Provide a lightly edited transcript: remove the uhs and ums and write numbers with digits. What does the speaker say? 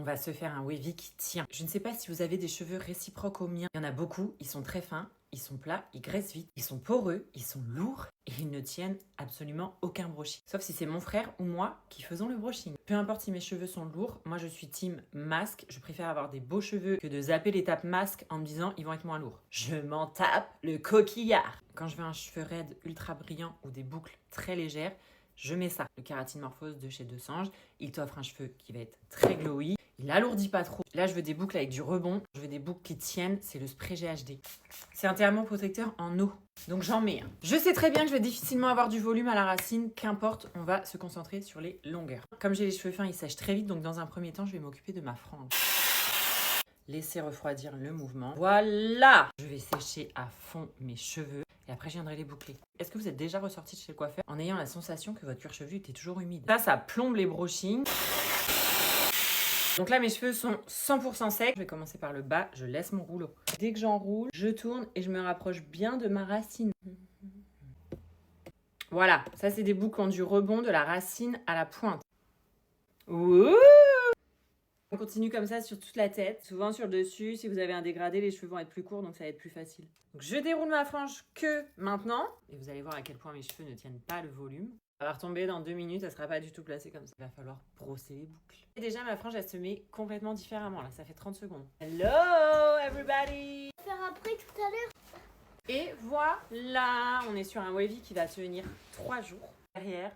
va se faire un wavy qui tient. Je ne sais pas si vous avez des cheveux réciproques aux miens. Il y en a beaucoup, ils sont très fins, ils sont plats, ils graissent vite, ils sont poreux, ils sont lourds et ils ne tiennent absolument aucun brushing. Sauf si c'est mon frère ou moi qui faisons le brushing. Peu importe si mes cheveux sont lourds, moi je suis team masque. Je préfère avoir des beaux cheveux que de zapper l'étape masque en me disant ils vont être moins lourds. Je m'en tape le coquillard. Quand je veux un cheveu raide ultra brillant ou des boucles très légères, je mets ça, le Kératine Morphose de chez Desange. Il t'offre un cheveu qui va être très glowy. Il alourdit pas trop. Là, je veux des boucles avec du rebond. Je veux des boucles qui tiennent. C'est le spray GHD. C'est un thermoprotecteur en eau. Donc, j'en mets un. Je sais très bien que je vais difficilement avoir du volume à la racine. Qu'importe, on va se concentrer sur les longueurs. Comme j'ai les cheveux fins, ils sèchent très vite. Donc, dans un premier temps, je vais m'occuper de ma frange. Laissez refroidir le mouvement. Voilà! Je vais sécher à fond mes cheveux. Et après, je viendrai les boucler. Est-ce que vous êtes déjà ressorti de chez le coiffeur en ayant la sensation que votre cuir chevelu était toujours humide? Ça plombe les brushings. Donc là, mes cheveux sont 100% secs. Je vais commencer par le bas. Je laisse mon rouleau. Dès que j'enroule, je tourne et je me rapproche bien de ma racine. Voilà. Ça, c'est des boucles qui ont du rebond de la racine à la pointe. Ouh! On continue comme ça sur toute la tête, souvent sur le dessus. Si vous avez un dégradé, les cheveux vont être plus courts, donc ça va être plus facile. Donc je déroule ma frange que maintenant. Et vous allez voir à quel point mes cheveux ne tiennent pas le volume. Ça va retomber dans 2 minutes, ça ne sera pas du tout placé comme ça. Il va falloir brosser les boucles. Et déjà, ma frange, elle se met complètement différemment. Là, ça fait 30 secondes. Hello, everybody! On va faire après tout à l'heure. Et voilà, on est sur un wavy qui va tenir 3 jours. Derrière,